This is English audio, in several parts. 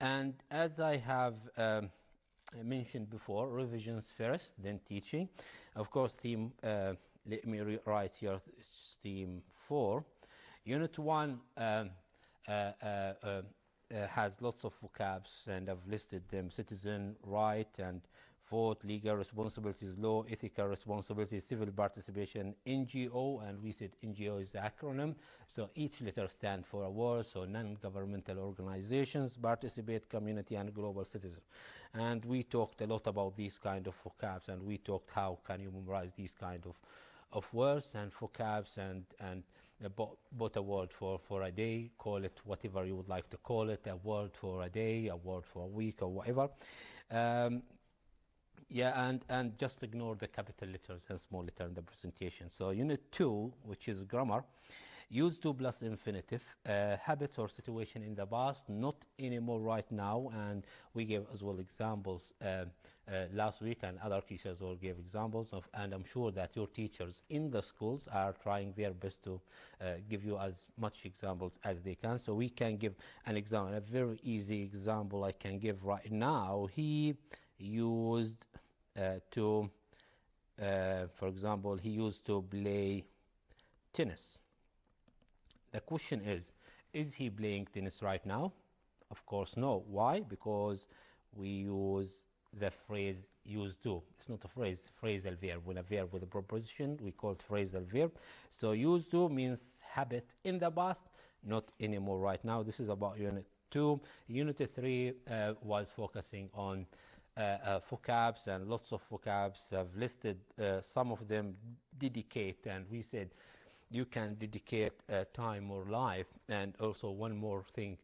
And as I have mentioned before, revisions first, then teaching. Of course, theme, let me write here, theme 4. Unit 1 has lots of vocabs, and I've listed them: citizen, right and vote, legal responsibilities, law, ethical responsibilities, civil participation, NGO, and we said NGO is the acronym. So each letter stands for a word. So non-governmental organizations, participate, community, and global citizen. And we talked a lot about these kind of vocabs, and we talked how can you memorize these kind of words and vocabs, and bought a word for a day, call it whatever you would like to call it, a word for a day, a word for a week, or whatever. Yeah, and just ignore the capital letters and small letter in the presentation. So unit 2, which is grammar, use to plus infinitive, habits or situation in the past, not anymore right now. And we gave as well examples last week, and other teachers all gave examples of, and I'm sure that your teachers in the schools are trying their best to give you as much examples as they can. So we can give an example, a very easy example I can give right now. He used for example, he used to play tennis. The question is he playing tennis right now? Of course no. Why? Because we use the phrase used to. It's not a phrase, phrasal verb. When a verb with a preposition, we call it phrasal verb. So used to means habit in the past, not anymore right now. This is about unit 2. Unit 3 was focusing on vocabs, and lots of vocabs. I've listed some of them. Dedicate, and we said you can dedicate time or life. And also one more thing,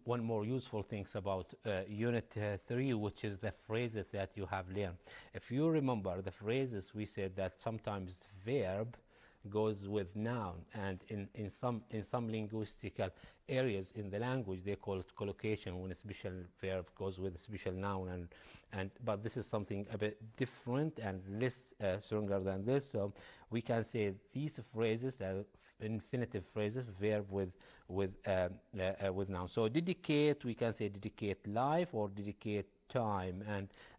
one more useful things about unit 3, which is the phrases that you have learned. If you remember the phrases, we said that sometimes verb goes with noun, and in some linguistical areas in the language they call it collocation, when a special verb goes with a special noun, but this is something a bit different and less stronger than this. So we can say these phrases are infinitive phrases, verb with noun. So dedicate, we can say dedicate life or dedicate time,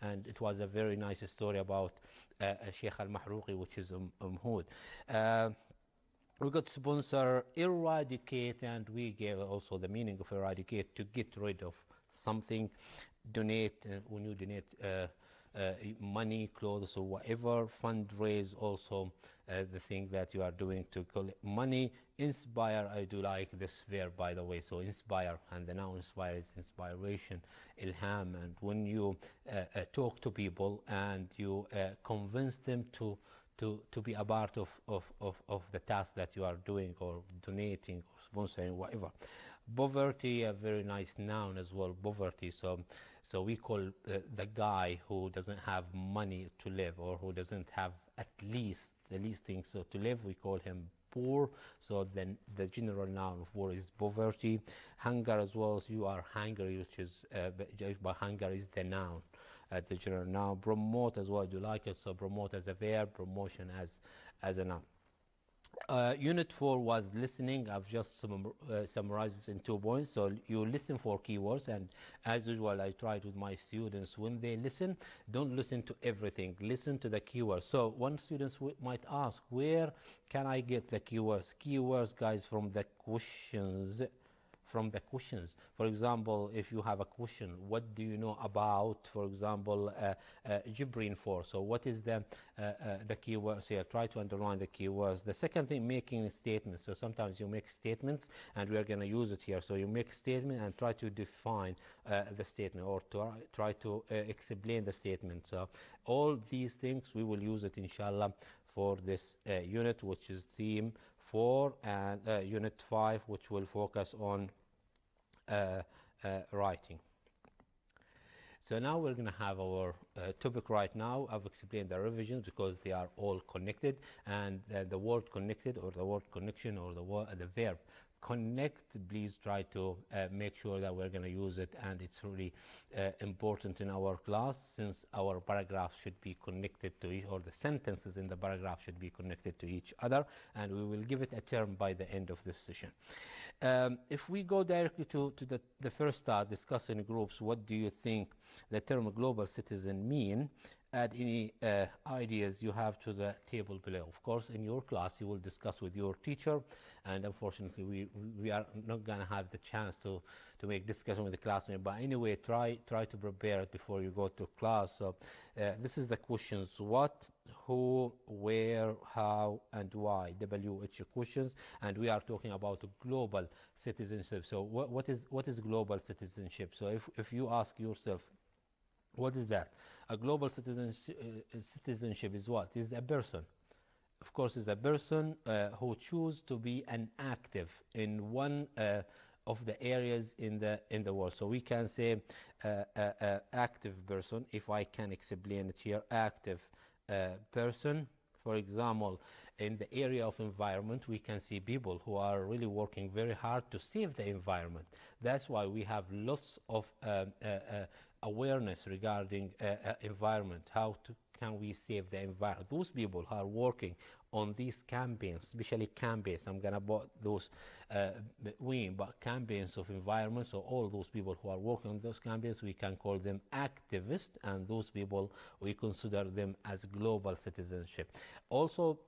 and it was a very nice story about Sheikh al-Mahrouqi, which is Hud. We got sponsor, eradicate, and we gave also the meaning of eradicate, to get rid of something. Donate, when you donate money, clothes, or whatever. Fundraise, also the thing that you are doing to collect money. Inspire, I do like this verb, by the way. So inspire, and the noun inspire is inspiration, ilham. And when you talk to people and you convince them to be a part of the task that you are doing, or donating, or sponsoring, whatever. Poverty, a very nice noun as well, poverty. So we call the guy who doesn't have money to live, or who doesn't have at least the least things so to live, we call him poor. So then the general noun of poor is poverty. Hunger as well, so you are hungry, which is but hunger is the noun, the general noun. Promote as well, do you like it? So promote as a verb, promotion as a noun. Unit 4 was listening. I've just summarized this in 2 points. So you listen for keywords, and as usual I tried with my students, when they listen, don't listen to everything, listen to the keywords. So one student might ask, where can I get the keywords? Keywords, guys, from the questions. For example, if you have a question, what do you know about, for example, Jibrin 4? So what is the keywords here? Try to underline the keywords. The second thing, making statements. So sometimes you make statements, and we are going to use it here. So you make a statement and try to define the statement, or try to explain the statement. So all these things we will use it, inshallah, for this unit, which is theme 4, and unit 5, which will focus on writing. So now we're going to have our topic right now. I've explained the revisions because they are all connected, and the word connected, or the word connection, or the verb connect, please try to make sure that we're going to use it, and it's really important in our class, since our paragraphs should be connected to each, or the sentences in the paragraph should be connected to each other, and we will give it a term by the end of this session. If we go directly to the first part, discussing groups, what do you think the term global citizen mean? Add any ideas you have to the table below. Of course, in your class, you will discuss with your teacher, and unfortunately, we are not going to have the chance to make discussion with the classmate. But anyway, try to prepare it before you go to class. So this is the questions: what, who, where, how, and why. WH questions, and we are talking about global citizenship. So what is global citizenship? So if you ask yourself, what is that? A global citizenship is what? Is a person. Of course, is a person who chooses to be an active in one of the areas in the world. So we can say active person, if I can explain it here. Active person, for example, in the area of environment, we can see people who are really working very hard to save the environment. That's why we have lots of awareness regarding environment. Can we save the environment? Those people who are working on these campaigns, especially campaigns, I'm gonna put those but campaigns of environment. So all those people who are working on those campaigns, we can call them activists, and those people, we consider them as global citizenship. Also,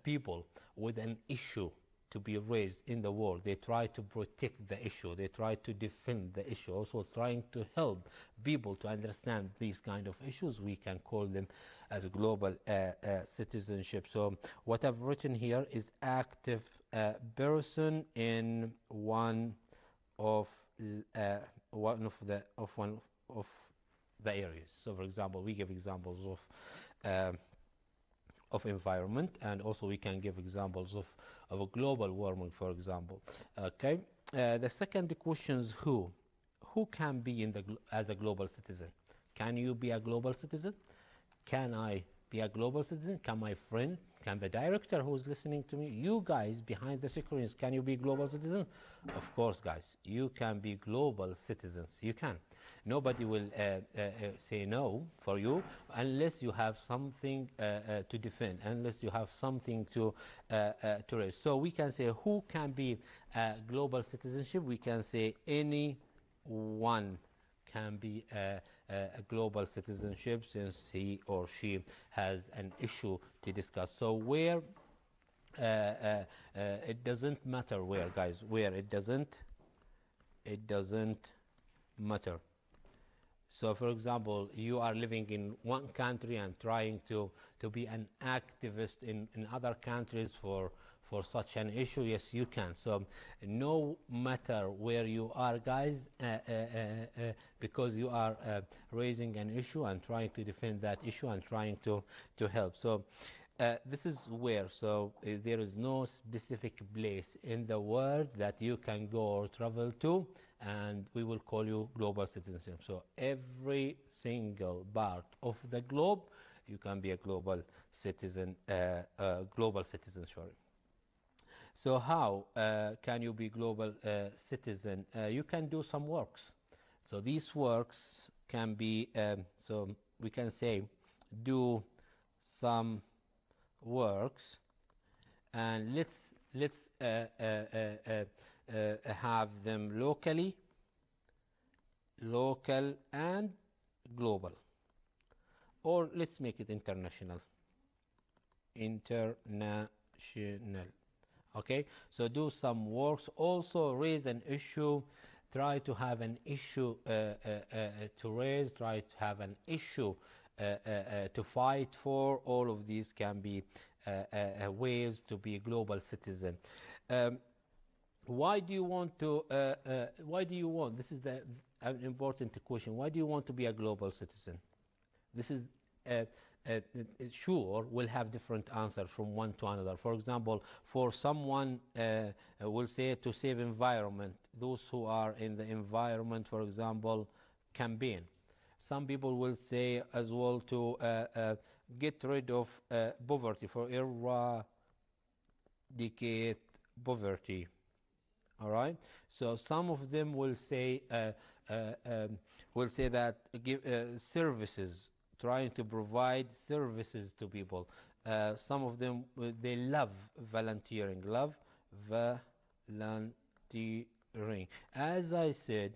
people with an issue to be raised in the world, they try to protect the issue, they try to defend the issue, also trying to help people to understand these kind of issues, we can call them as global citizenship. So what I've written here is active person in one of the areas. So for example, we give examples of environment, and also we can give examples of a global warming, for example. Okay. The second question is who can be as a global citizen? Can you be a global citizen? Can I be a global citizen? Can my friend, can the director who's listening to me, you guys behind the screens, can you be global citizens? Of course, guys, you can be global citizens. You can. Nobody will say no for you unless you have something to defend, unless you have something to raise. So we can say who can be global citizenship. We can say anyone can be a global citizenship, since he or she has an issue to discuss. So where it doesn't matter where, guys, where it doesn't matter. So for example, you are living in one country and trying to be an activist in other countries for such an issue. Yes, you can. So no matter where you are, guys, because you are raising an issue and trying to defend that issue and trying to help. So this is where, so there is no specific place in the world that you can go or travel to, and we will call you global citizenship. So every single part of the globe, you can be a global citizen, sorry. So how can you be global citizen? You can do some works. So these works can be, so we can say, do some works, and let's have them local and global, or let's make it international. Okay, so do some works, also raise an issue, try to have an issue to raise, try to have an issue to fight for. All of these can be ways to be a global citizen. Why do you want to, this is an important question, why do you want to be a global citizen? This is sure will have different answers from one to another. For example, for someone will say to save environment, those who are in the environment, for example, campaign. Some people will say as well to get rid of poverty, for eradicate poverty. All right. So some of them will say that give services, trying to provide services to people. Some of them they love volunteering, love volunteering. As I said,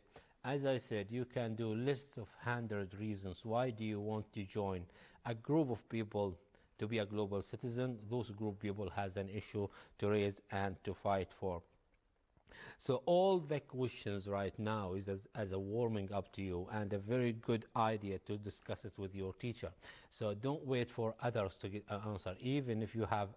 you can do a list of 100 reasons why do you want to join a group of people to be a global citizen. Those group of people has an issue to raise and to fight for. So all the questions right now is as a warming up to you and a very good idea to discuss it with your teacher. So don't wait for others to get an answer, even if you have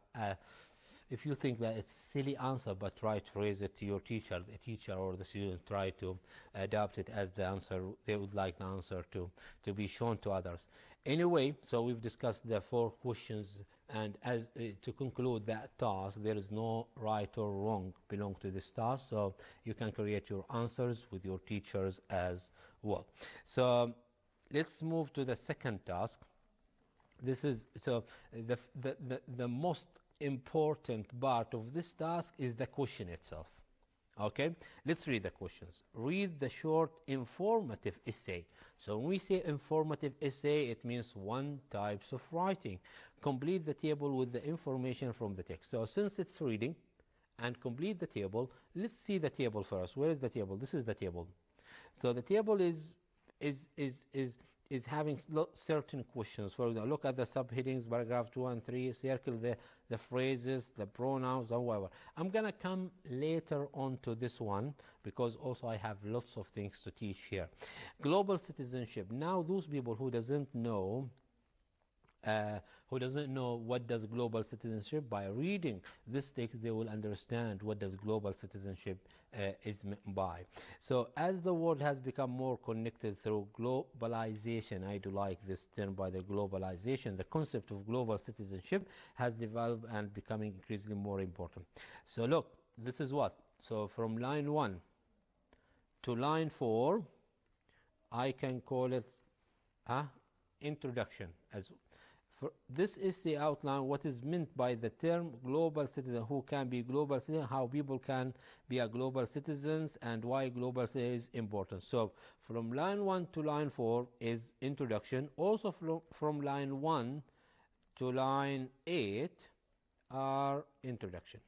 if you think that it's a silly answer, but try to raise it to your teacher. The teacher or the student try to adapt it as the answer they would like the answer to be shown to others. Anyway, so we've discussed the 4 questions, and as to conclude that task, there is no right or wrong belong to this task, so you can create your answers with your teachers as well. So let's move to the second task. This is so the most important part of this task is the question itself. Okay, let's read the questions. Read the short informative essay. So when we say informative essay, it means 1 types of writing. Complete the table with the information from the text. So since it's reading and complete the table, let's see the table first. Where is the table? This is the table. So the table is having certain questions. For example, look at the subheadings, paragraph 2 and 3, circle the phrases, the pronouns, however. I'm going to come later on to this one because also I have lots of things to teach here. Global citizenship. Now those people who doesn't know what does global citizenship, by reading this text they will understand what does global citizenship is meant by. So as the world has become more connected through globalization, I do like this term, by the globalization, the concept of global citizenship has developed and becoming increasingly more important. So look, this is what, so from line 1 to line 4 I can call it introduction. As for this essay outline what is meant by the term global citizen, who can be global citizen, how people can be a global citizens, and why global citizen is important. So from line 1 to line 4 is introduction. Also from line 1 to line 8 are introduction.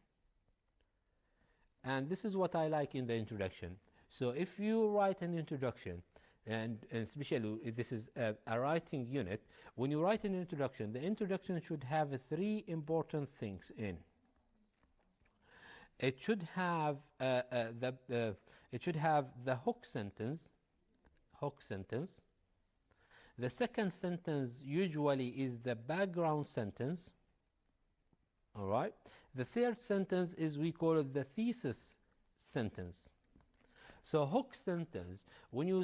And this is what I like in the introduction. So if you write an introduction, and especially if this is a writing unit, when you write an introduction, the introduction should have 3 important things in. It should have the hook sentence. The second sentence usually is the background sentence. All right. The third sentence is, we call it the thesis sentence. So hook sentence, when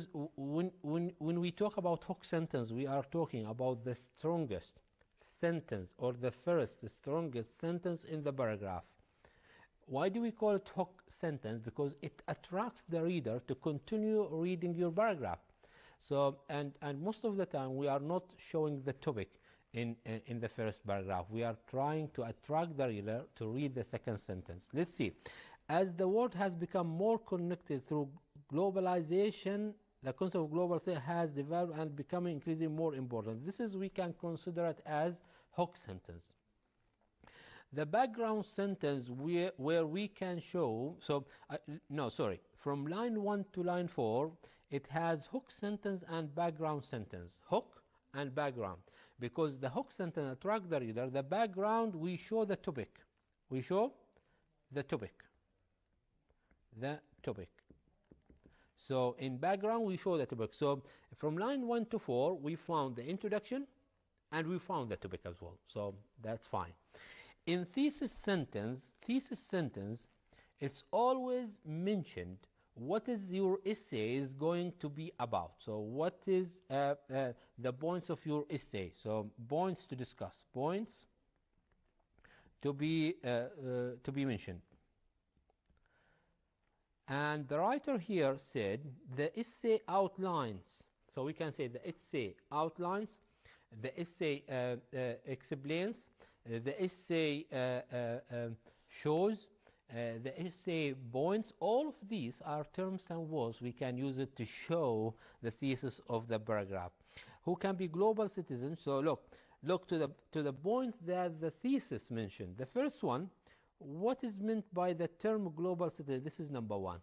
we talk about hook sentence, we are talking about the strongest sentence, or the first strongest sentence in the paragraph. Why do we call it hook sentence? Because it attracts the reader to continue reading your paragraph. So and most of the time we are not showing the topic in the first paragraph. We are trying to attract the reader to read the second sentence. Let's see. As the world has become more connected through globalization, the concept of global citizenship has developed and becoming increasingly more important. This is, we can consider it as hook sentence. The background sentence where we can show, so from line 1 to line 4, it has hook sentence and background sentence. Hook and background. Because the hook sentence attracts the reader, the background, we show the topic. We show the topic. So in background we show the topic. So from line 1 to 4 we found the introduction and we found the topic as well. So that's fine. In thesis sentence, it's always mentioned what is your essay is going to be about. So what is the points of your essay? So points to discuss, points to be mentioned. And the writer here said the essay outlines. So we can say the essay outlines, the essay explains, the essay shows, the essay points, all of these are terms and words. We can use it to show the thesis of the paragraph. Who can be global citizens? So look to the point that the thesis mentioned. The first one, what is meant by the term global citizen? This is number one.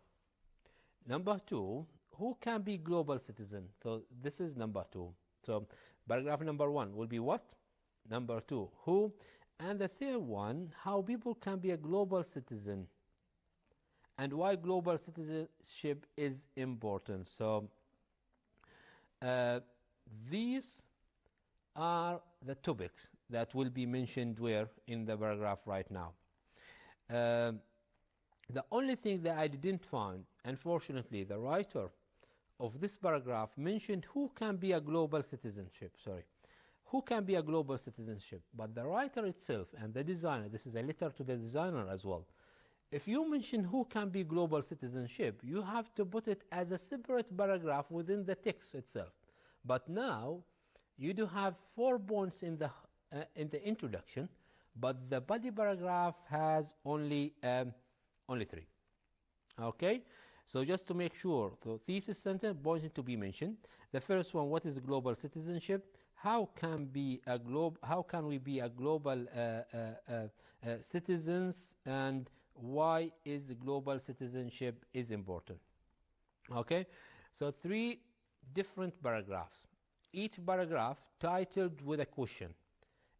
Number two, who can be global citizen? So this is number two. So paragraph number one will be what? Number two, who? And the third one, how people can be a global citizen and why global citizenship is important. So these are the topics that will be mentioned where in the paragraph right now. The only thing that I didn't find, unfortunately, the writer of this paragraph mentioned who can be a global citizenship, who can be a global citizenship. But the writer itself and the designer, this is a letter to the designer as well. If you mention who can be global citizenship, you have to put it as a separate paragraph within the text itself. But now you do have 4 points in the introduction, but the body paragraph has only 3. Okay, so just to make sure, the thesis sentence pointing to be mentioned. The first one, what is global citizenship? How can we be a global citizens, and why is global citizenship is important? Okay, so 3 different paragraphs. Each paragraph titled with a question.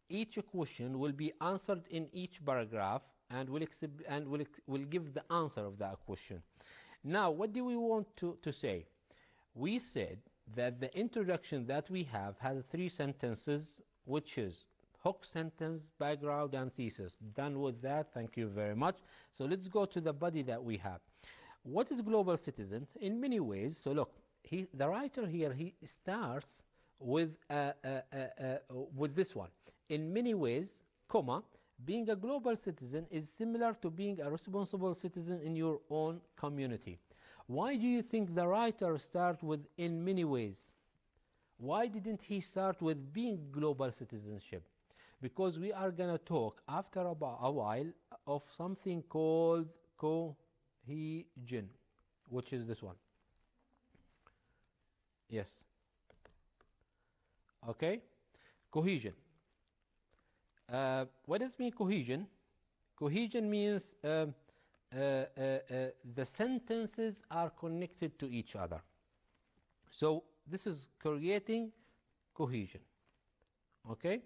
Each question will be answered in each paragraph and will give the answer of that question. Now, what do we want to say? We said that the introduction that we have has 3 sentences, which is hook sentence, background, and thesis. Done with that, thank you very much. So let's go to the body that we have. What is global citizen? In many ways, so look, the writer here, he starts with this one. In many ways, comma, being a global citizen is similar to being a responsible citizen in your own community. Why do you think the writer started with in many ways? Why didn't he start with being global citizenship? Because we are going to talk after about a while of something called cohesion, which is this one. Yes. Okay, cohesion. What does mean cohesion? Cohesion means the sentences are connected to each other. So this is creating cohesion. Okay,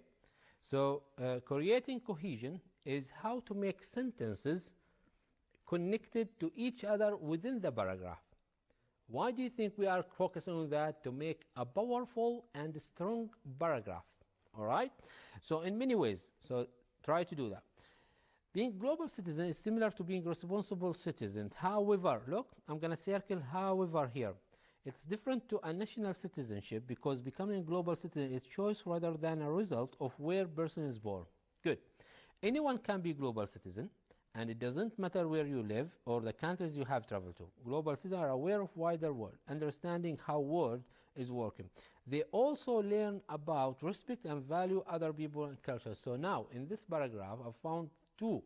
so creating cohesion is how to make sentences connected to each other within the paragraph. Why do you think we are focusing on that? To make a powerful and strong paragraph. All right, so in many ways, so try to do that. Being global citizen is similar to being responsible citizen. However, look, I'm going to circle however here. It's different to a national citizenship because becoming a global citizen is choice rather than a result of where person is born. Good. Anyone can be global citizen, and it doesn't matter where you live or the countries you have traveled to. Global citizens are aware of wider world, understanding how world is working. They also learn about, respect, and value other people and cultures. So now, in this paragraph, I've found 2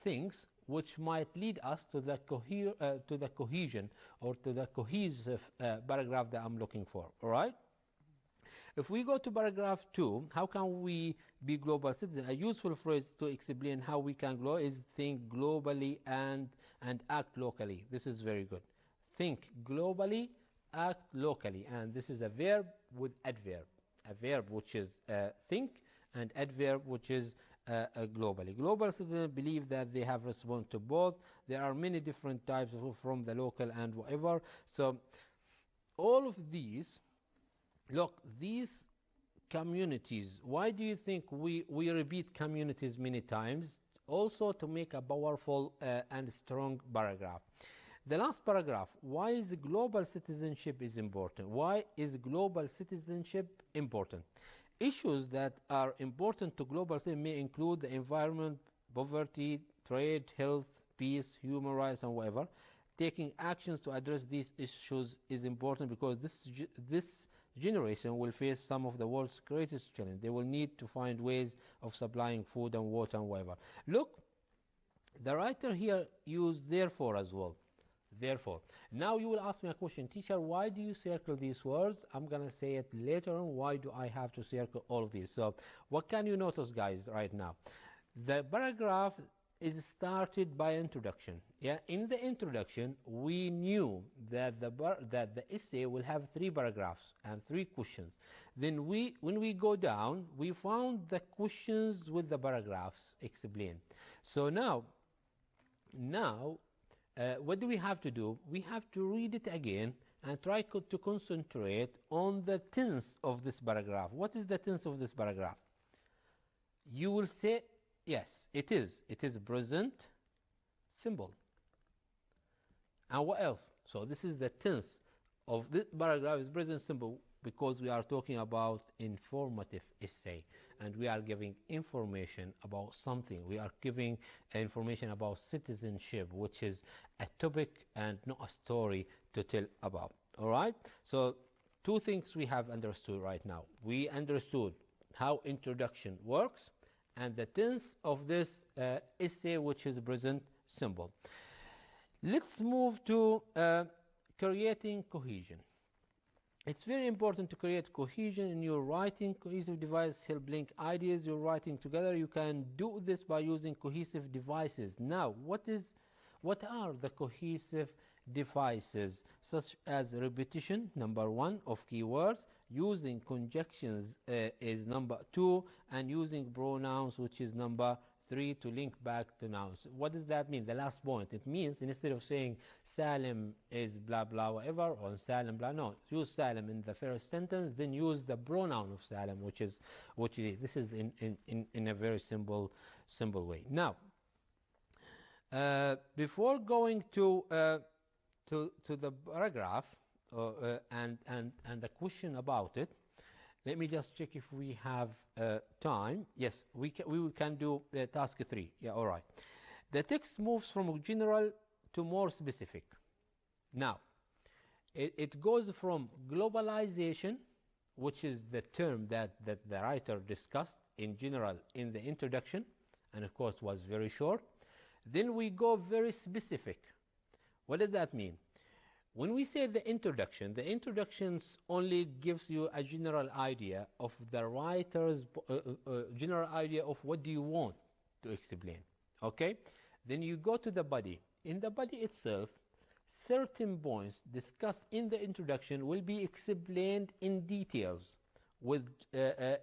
things which might lead us to the cohesion or to the cohesive paragraph that I'm looking for. All right? If we go to paragraph 2, how can we be global citizens? A useful phrase to explain how we can grow is think globally and act locally. This is very good. Think globally, act locally. And this is a verb with adverb. A verb which is think, and adverb which is globally. Global citizens believe that they have responded to both. There are many different types from the local and whatever. So all of these, look, these communities, why do you think we repeat communities many times? Also to make a powerful and strong paragraph. The last paragraph, why is global citizenship is important? Why is global citizenship important? Issues that are important to global citizens may include the environment, poverty, trade, health, peace, human rights, and whatever. Taking actions to address these issues is important because this generation will face some of the world's greatest challenges. They will need to find ways of supplying food and water and whatever. Look, The writer here used therefore as well. Therefore. Now you will ask me a question, teacher, why do you circle these words? I'm going to say it later on. Why do I have to circle all of these? So what can you notice, guys, right now? The paragraph is started by introduction. Yeah, in the introduction, we knew that the essay will have 3 paragraphs and 3 questions. Then when we go down, we found the questions with the paragraphs explained. So now, what do we have to do? We have to read it again and try to concentrate on the tense of this paragraph. What is the tense of this paragraph? You will say, yes, it is present simple. And what else? So this is the tense of this paragraph, is present simple, because we are talking about informative essay and we are giving information about something. We are giving information about citizenship, which is a topic and not a story to tell about. All right? So 2 things we have understood right now. We understood how introduction works and the tense of this essay, which is present simple. Let's move to creating cohesion. It's very important to create cohesion in your writing. Cohesive devices help link ideas you're writing together. You can do this by using cohesive devices. Now, what are the cohesive devices? Such as repetition, number 1, of keywords, using conjunctions is number 2, and using pronouns, which is number 3, to link back to nouns. What does that mean? The last point. It means instead of saying Salim is blah blah whatever, or Salim blah, no, use Salim in the first sentence, then use the pronoun of Salim, which is this is in a very simple way. Now, before going to the paragraph and the question about it, let me just check if we have time. Yes, we can do task 3. Yeah, all right. The text moves from general to more specific. Now, it goes from globalization, which is the term that the writer discussed in general in the introduction, and of course was very short. Then we go very specific. What does that mean? When we say the introductions only gives you a general idea of the writer's general idea of what do you want to explain. Okay? Then you go to the body. In the body itself, certain points discussed in the introduction will be explained in details with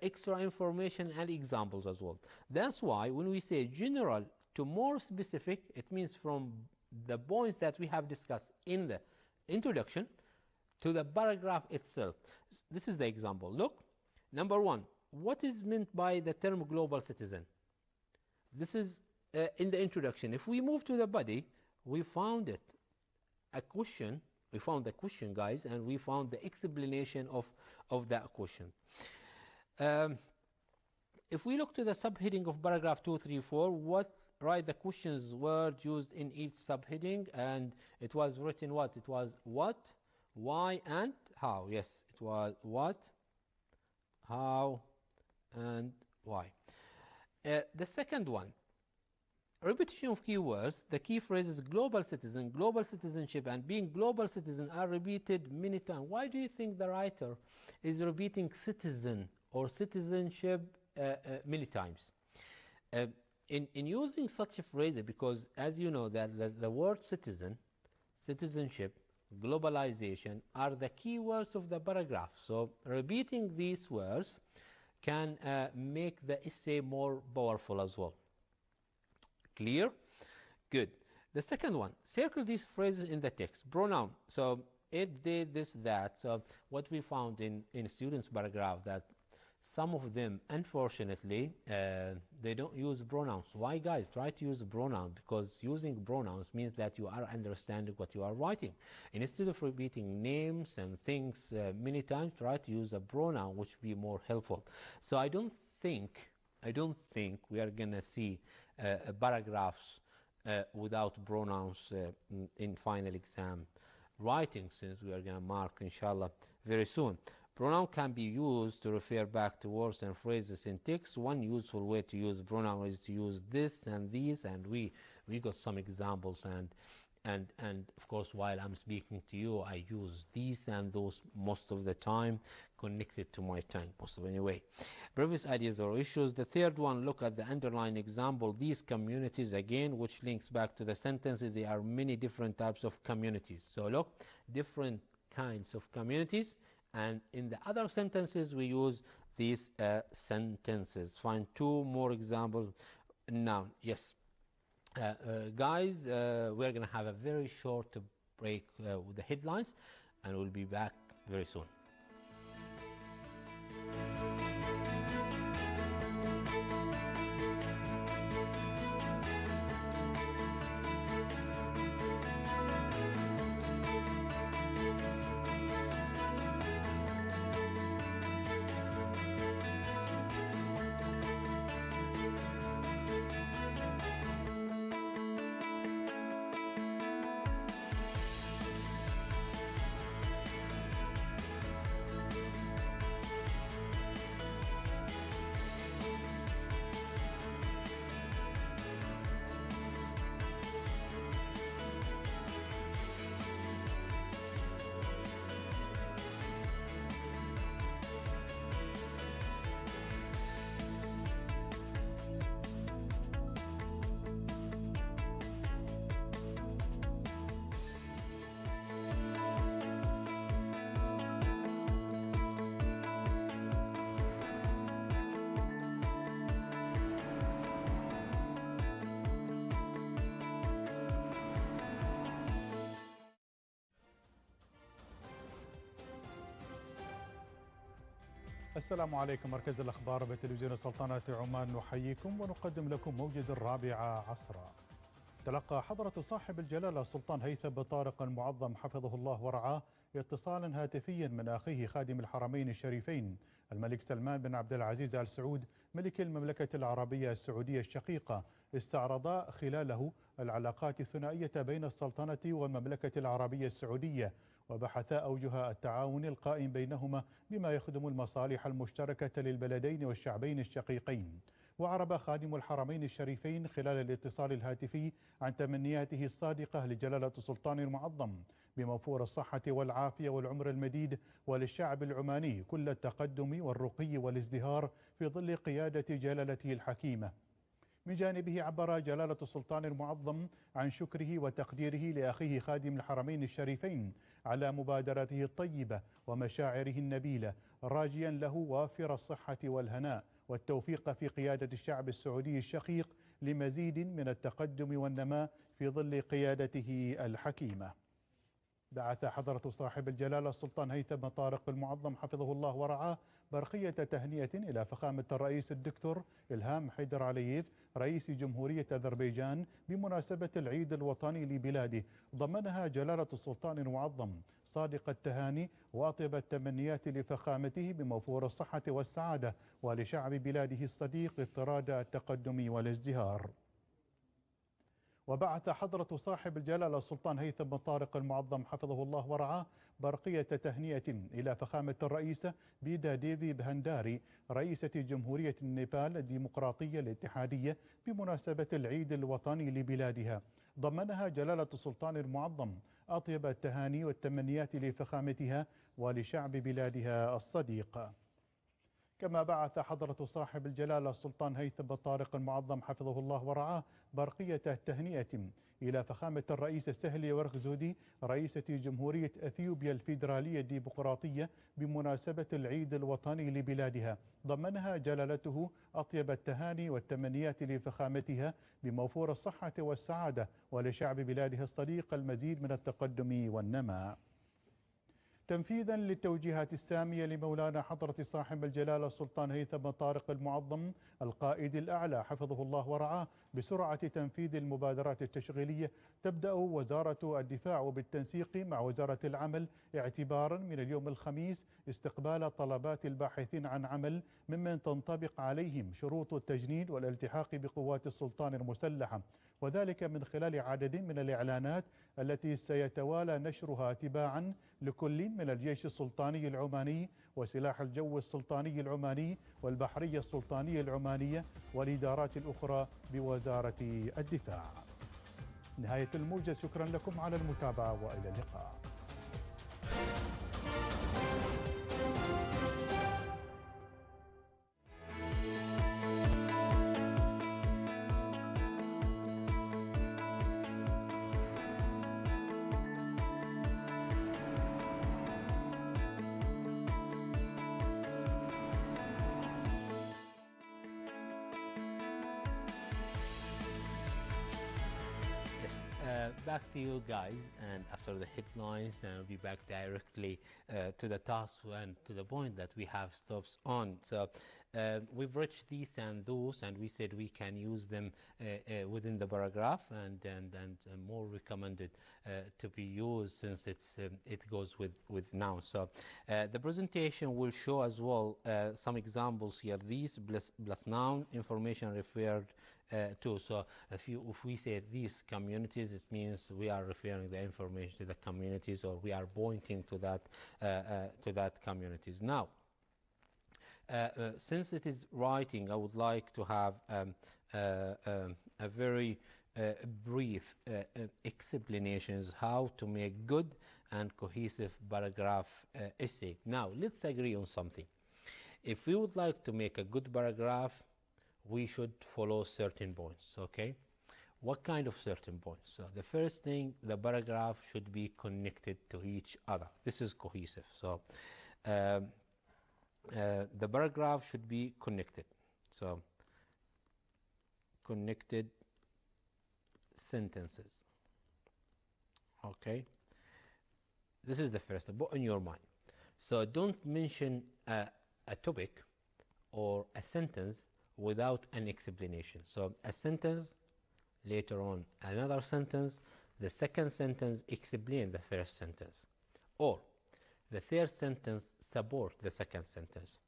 extra information and examples as well. That's why when we say general to more specific, it means from the points that we have discussed in the introduction to the paragraph itself. This is the example. Look, number 1, what is meant by the term global citizen? This is in the introduction. If we move to the body, we found it a question. We found the question, guys, and we found the explanation of that question. If we look to the subheading of paragraph 2, 3, 4, write the questions words used in each subheading, and it was written what? It was what, why, and how. Yes, it was what, how, and why. The second one, repetition of keywords. The key phrases global citizen, global citizenship, and being global citizen are repeated many times. Why do you think the writer is repeating citizen or citizenship many times? In using such a phrase, because as you know that the word citizen, citizenship, globalization are the key words of the paragraph. So repeating these words can make the essay more powerful as well. Clear? Good. The second one, circle these phrases in the text. Pronoun. So it, they, this, that. So what we found in students' paragraph, that some of them, unfortunately, they don't use pronouns. Why, guys? Try to use pronoun, because using pronouns means that you are understanding what you are writing. And instead of repeating names and things many times, try to use a pronoun, which will be more helpful. So I don't think we are gonna see paragraphs without pronouns in final exam writing, since we are gonna mark, inshallah, very soon. Pronoun can be used to refer back to words and phrases in text. One useful way to use pronoun is to use this and these, and we we got some examples, and of course while I'm speaking to you I use these and those most of the time, connected to my tongue most of anyway. Previous ideas or issues. The third one, look at the underlying example. These communities, again, which links back to the sentences, there are many different types of communities. So look, different kinds of communities, and in the other sentences we use these sentences. Find two more examples now. Yes. Guys, we're going to have a very short break with the headlines, and we'll be back very soon. السلام عليكم. مركز الأخبار بتلفزيون سلطنة عمان نحييكم ونقدم لكم موجز 4 تلقى حضرة صاحب الجلالة السلطان هيثم طارق المعظم حفظه الله ورعاه اتصالا هاتفيا من أخيه خادم الحرمين الشريفين الملك سلمان بن عبد العزيز آل سعود ملك المملكة العربية السعودية الشقيقة، استعرضا خلاله العلاقات الثنائية بين السلطنة والمملكة العربية السعودية، وبحثا أوجه التعاون القائم بينهما بما يخدم المصالح المشتركة للبلدين والشعبين الشقيقين. وعرب خادم الحرمين الشريفين خلال الاتصال الهاتفي عن تمنياته الصادقة لجلالة السلطان المعظم بموفور الصحة والعافية والعمر المديد، وللشعب العماني كل التقدم والرقي والازدهار في ظل قيادة جلالته الحكيمة. من جانبه عبر جلالة السلطان المعظم عن شكره وتقديره لأخيه خادم الحرمين الشريفين على مبادرته الطيبة ومشاعره النبيلة، راجيا له وافر الصحة والهناء والتوفيق في قيادة الشعب السعودي الشقيق لمزيد من التقدم والنماء في ظل قيادته الحكيمة. بعث حضرة صاحب الجلالة السلطان هيثم طارق المعظم حفظه الله ورعاه برقية تهنئة إلى فخامة الرئيس الدكتور إلهام حيدر علييف رئيس جمهورية أذربيجان بمناسبة العيد الوطني لبلاده، ضمنها جلالة السلطان المعظم صادق التهاني وأطيب التمنيات لفخامته بموفور الصحة والسعادة، ولشعب بلاده الصديق اضطراد التقدم والازدهار. وبعث حضرة صاحب الجلالة السلطان هيثم طارق المعظم حفظه الله ورعاه برقية تهنئة إلى فخامة الرئيسة بيدا ديفي بهنداري رئيسة جمهورية النيبال الديمقراطية الاتحادية بمناسبة العيد الوطني لبلادها، ضمنها جلالة السلطان المعظم أطيب التهاني والتمنيات لفخامتها ولشعب بلادها الصديق. كما بعث حضرة صاحب الجلالة السلطان هيثم طارق المعظم حفظه الله ورعاه برقية تهنئة إلى فخامة الرئيس سهلي ورغزودي رئيسة جمهورية أثيوبيا الفيدرالية الديمقراطية بمناسبة العيد الوطني لبلادها، ضمنها جلالته أطيب التهاني والتمنيات لفخامتها بموفور الصحة والسعادة ولشعب بلادها الصديق المزيد من التقدم والنماء. تنفيذا للتوجيهات السامية لمولانا حضرة صاحب الجلالة السلطان هيثم طارق المعظم القائد الأعلى حفظه الله ورعاه بسرعة تنفيذ المبادرات التشغيلية، تبدأ وزارة الدفاع وبالتنسيق مع وزارة العمل اعتبارا من اليوم الخميس استقبال طلبات الباحثين عن عمل ممن تنطبق عليهم شروط التجنيد والالتحاق بقوات السلطان المسلحة، وذلك من خلال عدد من الإعلانات التي سيتوالى نشرها تباعا لكل من الجيش السلطاني العماني وسلاح الجو السلطاني العماني والبحرية السلطانية العمانية والإدارات الأخرى بوزارة الدفاع. نهاية الموجز، شكرا لكم على المتابعة وإلى اللقاء. Back to you guys, and after the headlines, we'll be back directly to the task and to the point that we have stops on. So we've reached these and those, and we said we can use them within the paragraph, and more recommended to be used since it goes with nouns. So the presentation will show as well some examples here. These plus noun, information referred to. So if we say these communities, it means we are referring the information to the communities, or we are pointing to that communities. Now, since it is writing, I would like to have a very brief explanations how to make good and cohesive paragraph essay. Now, let's agree on something. If we would like to make a good paragraph, we should follow certain points, okay? What kind of certain points? So the first thing, the paragraph should be connected to each other. This is cohesive. So the paragraph should be connected. So connected sentences, okay? This is the first thing, put in your mind. So don't mention a topic or a sentence without an explanation. So a sentence, later on another sentence, the second sentence explain the first sentence, or the third sentence support the second sentence.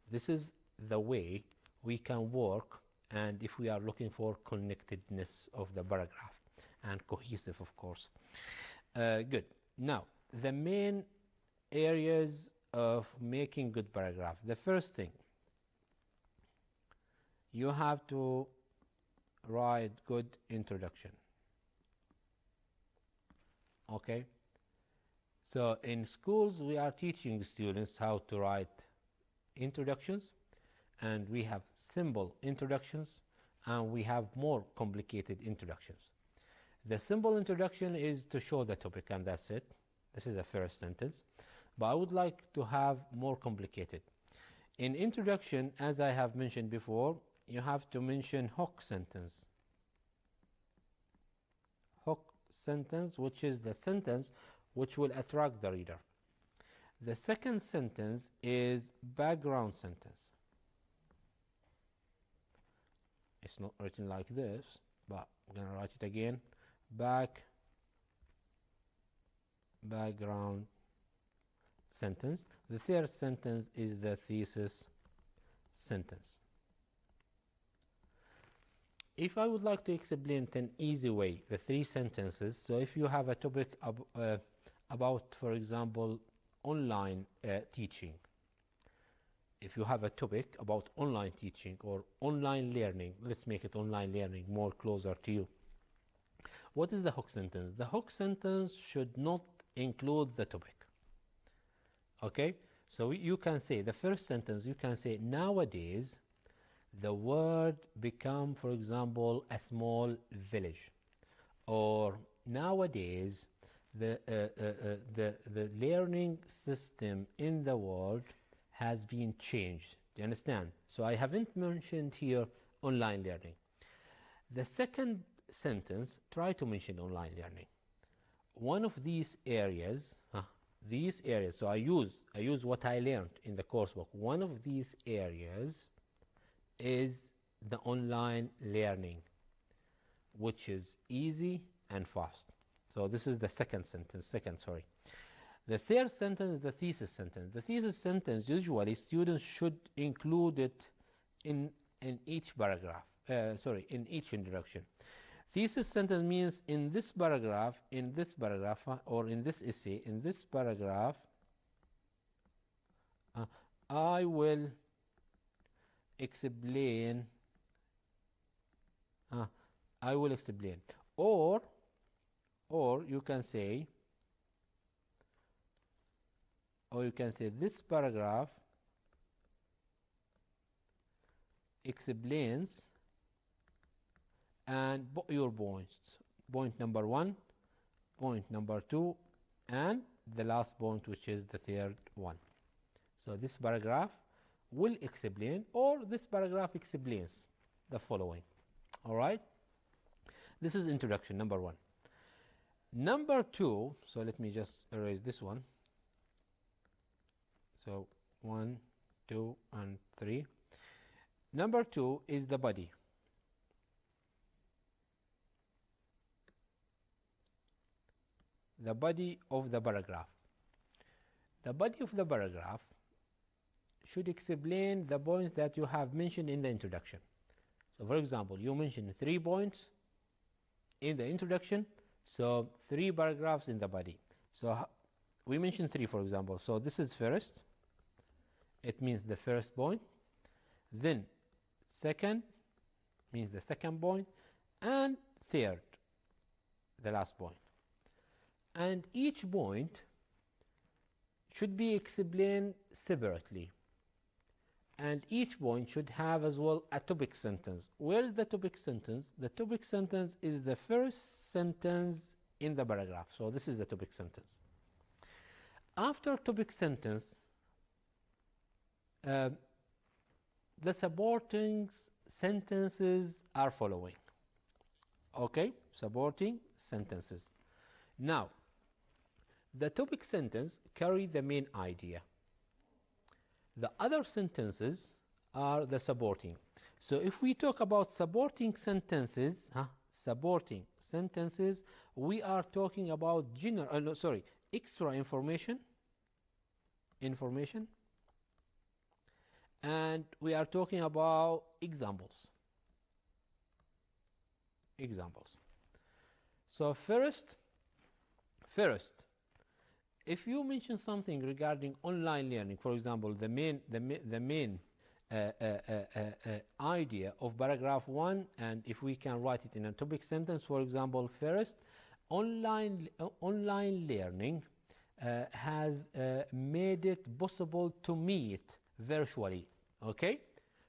This is the way we can work, and if we are looking for connectedness of the paragraph and cohesive, of course. Good. Now, the main areas of making good paragraph. The first thing, you have to write good introduction, okay? So in schools, we are teaching students how to write introductions, and we have simple introductions, and we have more complicated introductions. The simple introduction is to show the topic, and that's it. This is the first sentence, but I would like to have more complicated. In introduction, as I have mentioned before, you have to mention hook sentence. Hook sentence, which is the sentence which will attract the reader. The second sentence is background sentence. It's not written like this, but I'm going to write it again. Background sentence. The third sentence is the thesis sentence. If I would like to explain it in an easy way, the three sentences, so if you have a topic about, for example, online teaching, if you have a topic about online teaching or online learning, let's make it online learning more closer to you. What is the hook sentence? The hook sentence should not include the topic, okay? So you can say, the first sentence, you can say, nowadays, the world become, for example, a small village, or nowadays the learning system in the world has been changed. Do you understand? So I haven't mentioned here online learning. The second sentence, try to mention online learning. One of these areas, so I use what I learned in the coursebook. One of these areas is the online learning, which is easy and fast. So this is the second sentence, sorry. The third sentence is the thesis sentence. The thesis sentence, usually students should include it in each paragraph, in each introduction. Thesis sentence means in this paragraph, or in this essay, in this paragraph, I will explain, or or you can say this paragraph explains and your points. Point number 1, point number 2, and the last point, which is the third one. So this paragraph will explain, or this paragraph explains the following. All right? This is introduction, number 1. Number 2, so let me just erase this one. So 1, 2, and 3. Number 2 is the body. The body of the paragraph. The body of the paragraph should explain the points that you have mentioned in the introduction. So for example, you mentioned 3 points in the introduction, so 3 paragraphs in the body. So we mentioned 3, for example. So this is first, it means the first point. Then second means the second point, and third, the last point. And each point should be explained separately. And each point should have as well a topic sentence. Where is the topic sentence? The topic sentence is the first sentence in the paragraph. So this is the topic sentence. After topic sentence, the supporting sentences are following. Okay, supporting sentences. Now, the topic sentence carry the main idea. The other sentences are the supporting. So if we talk about supporting sentences, we are talking about extra information, and we are talking about examples. So first, if you mention something regarding online learning, for example, the main idea of paragraph 1, and if we can write it in a topic sentence, for example, first, online learning has made it possible to meet virtually. Okay,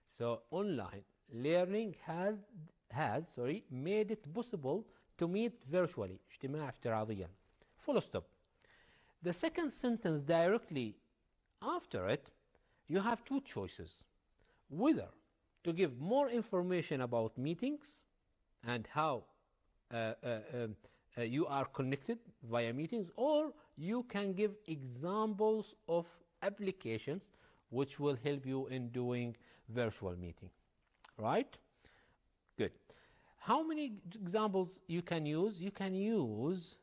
so online learning has made it possible to meet virtually. اجتماع افتراضيا. Full stop. The second sentence directly after it, you have 2 choices. Whether to give more information about meetings and how you are connected via meetings, or you can give examples of applications which will help you in doing virtual meeting. Right? Good. How many examples you can use? You can use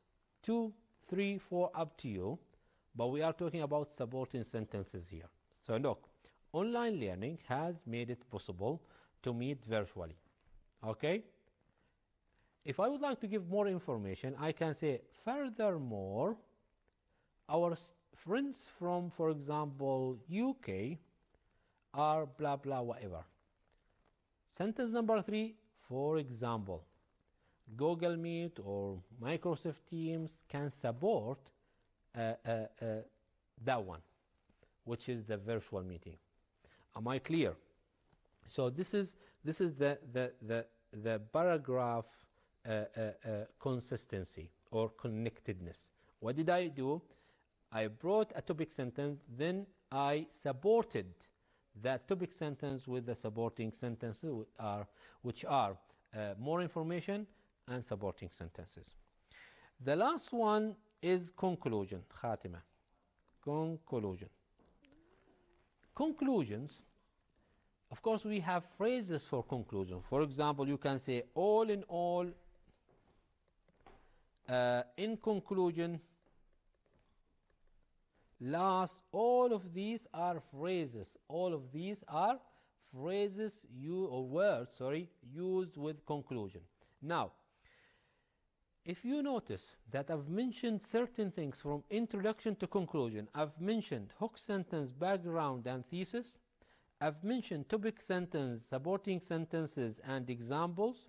2, 3, 4, up to you, but we are talking about supporting sentences here. So look, online learning has made it possible to meet virtually. Okay? If I would like to give more information, I can say, furthermore, our friends from, for example, UK are blah blah whatever. Sentence number 3, for example, Google Meet or Microsoft Teams can support that one, which is the virtual meeting. Am I clear? So this is the paragraph consistency or connectedness. What did I do? I brought a topic sentence, then I supported that topic sentence with the supporting sentences, which are more information and supporting sentences. The last one is conclusion. خاتمة. Conclusions. Of course, we have phrases for conclusion. For example, you can say, all in all, in conclusion, last. All of these are phrases. All of these are phrases words used with conclusion. Now, if you notice that I've mentioned certain things from introduction to conclusion, I've mentioned hook sentence, background, and thesis. I've mentioned topic sentence, supporting sentences, and examples.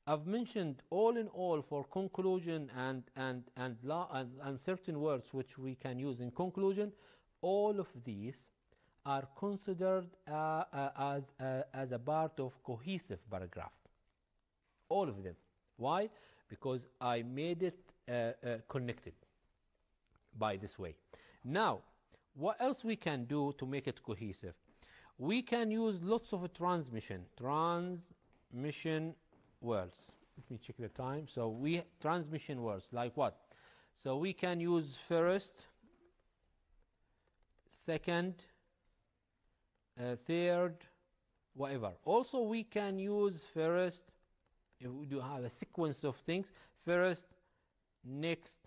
I've mentioned all in all for conclusion and certain words which we can use in conclusion. All of these are considered as a part of cohesive paragraph. All of them. Why? Because I made it connected by this way. Now, what else we can do to make it cohesive? We can use lots of transmission words. Let me check the time. So transmission words like what? So we can use first, second, third, whatever. Also we can use first, if we do have a sequence of things, first, next,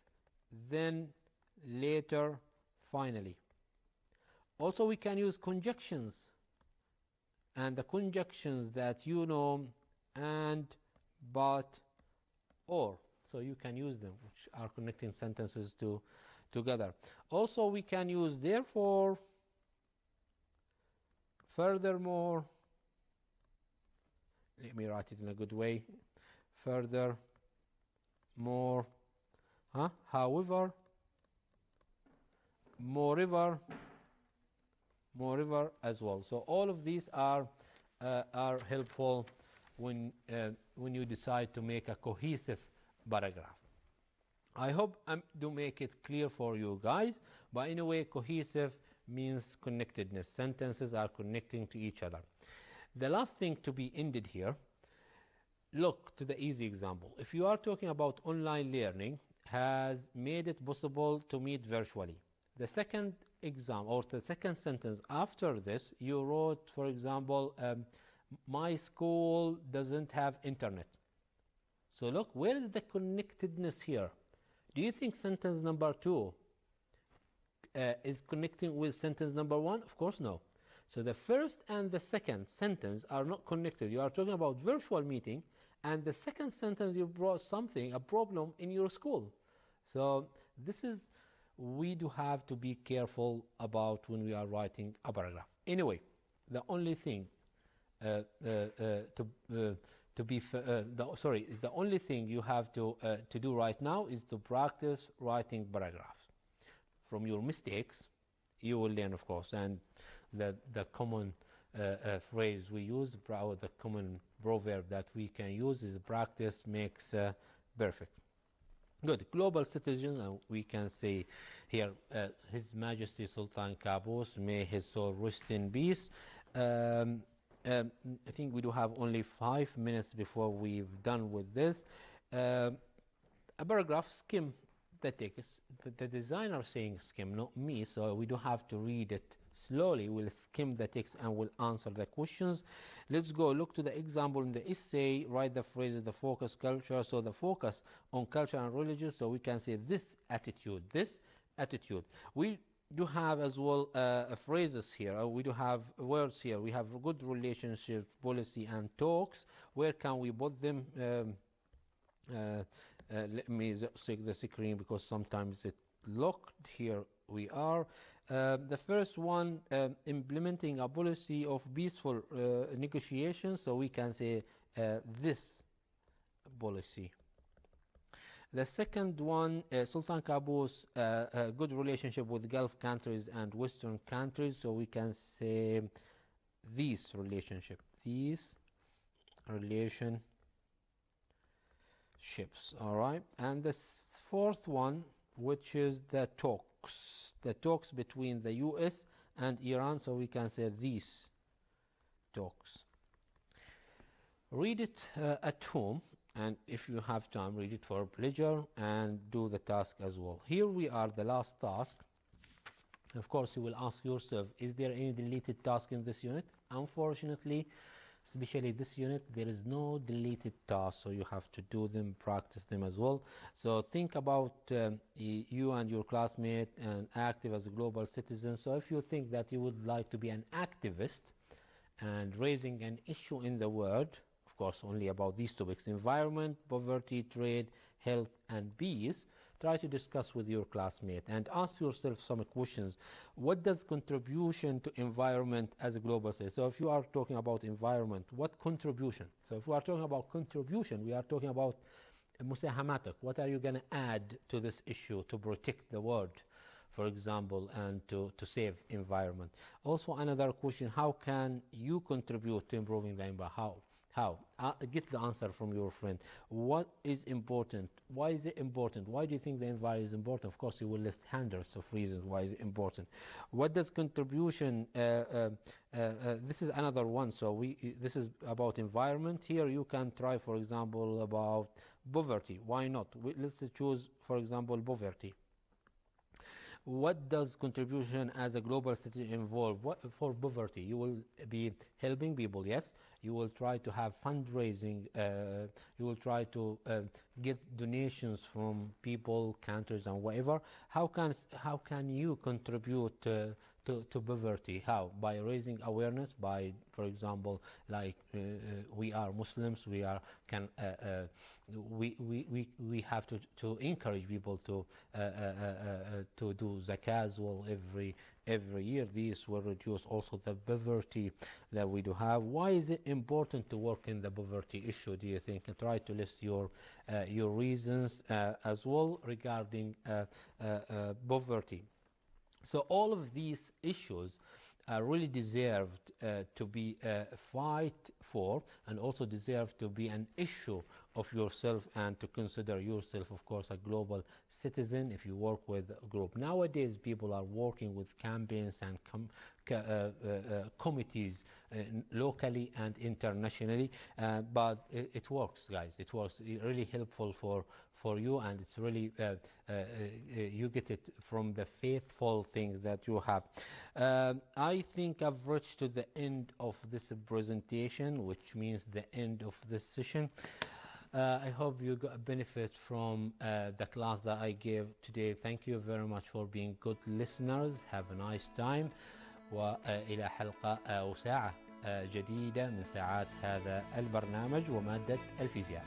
then, later, finally. Also we can use conjunctions, and the conjunctions that you know, and, but, or. So you can use them, which are connecting sentences together. Also we can use therefore, furthermore. Let me write it in a good way. Further, more, however, moreover as well. So all of these are helpful when you decide to make a cohesive paragraph. I hope I do make it clear for you guys. But anyway, cohesive means connectedness. Sentences are connecting to each other. The last thing to be ended here, look to the easy example. If you are talking about online learning, has made it possible to meet virtually. The second exam or the second sentence after this, you wrote, for example, my school doesn't have internet. So look, where is the connectedness here? Do you think sentence number 2 is connecting with sentence number 1? Of course no. So the first and the second sentence are not connected. You are talking about virtual meeting, and the second sentence you brought something, a problem in your school. So this is, we do have to be careful about when we are writing a paragraph. Anyway, the only thing the only thing you have to do right now is to practice writing paragraphs. From your mistakes, you will learn, of course, and the common phrase we use, or the common proverb that we can use is practice makes perfect. Good. Global citizen, we can say here, His Majesty Sultan Qaboos, may his soul rest in peace. I think we do have only 5 minutes before we've done with this. A paragraph, skim the text. The designer saying skim, not me, so we don't have to read it slowly. We'll skim the text and we'll answer the questions. Let's go look to the example in the essay. Write the phrase, the focus culture. So the focus on culture and religion. So we can say this attitude, this attitude. We do have as well phrases here. We do have words here. We have good relationship, policy, and talks. Where can we put them? Let me check the screen because sometimes it's locked. Here we are. The first one, implementing a policy of peaceful negotiations. So we can say this policy. The second one, Sultan Qaboos, a good relationship with Gulf countries and Western countries. So we can say these relationships. All right. And the fourth one, which is the talks between the US and Iran. So we can say these talks. Read it at home. And if you have time, read it for pleasure and do the task as well. Here we are, the last task. Of course, you will ask yourself, is there any deleted task in this unit? Unfortunately, especially this unit, there is no deleted task, so you have to do them, practice them as well. So think about you and your classmate and active as a global citizen. So if you think that you would like to be an activist and raising an issue in the world, of course, only about these topics: environment, poverty, trade, health, and peace. try to discuss with your classmate and ask yourself some questions. What does contribution to environment as a global say? So if you are talking about environment, what contribution? So if we are talking about contribution, we are talking about مساهماتك. What are you going to add to this issue to protect the world, for example, and to save environment? Also, another question, how can you contribute to improving the environment? How? Get the answer from your friend. What is important? Why is it important? Why do you think the environment is important? Of course, you will list hundreds of reasons why it's important. What does contribution, this is another one. So this is about environment. Here you can try, for example, about poverty. Why not? Let's choose, for example, poverty. What does contribution as a global citizen involve? What, for poverty, you will be helping people, yes. You will try to have fundraising. You will try to get donations from people, countries, and whatever. How can you contribute to poverty? How? By raising awareness. By, for example, like we are Muslims. We have to encourage people to do zakah as well every year. This will reduce also the poverty that we do have. Why is it important to work in the poverty issue, do you think? And try to list your reasons as well regarding poverty. So all of these issues really deserved to be fight for, and also deserve to be an issue of yourself, and to consider yourself, of course, a global citizen if you work with a group. Nowadays, people are working with campaigns and committees locally and internationally, but it works, guys. It works. It's really helpful for you, and it's really you get it from the faithful things that you have. I think I've reached to the end of this presentation, which means the end of this session. I hope you got a benefit from the class that I gave today. Thank you very much for being good listeners. Have a nice time. وإلى حلقة أو ساعة جديدة من ساعات هذا البرنامج ومادة الفيزياء.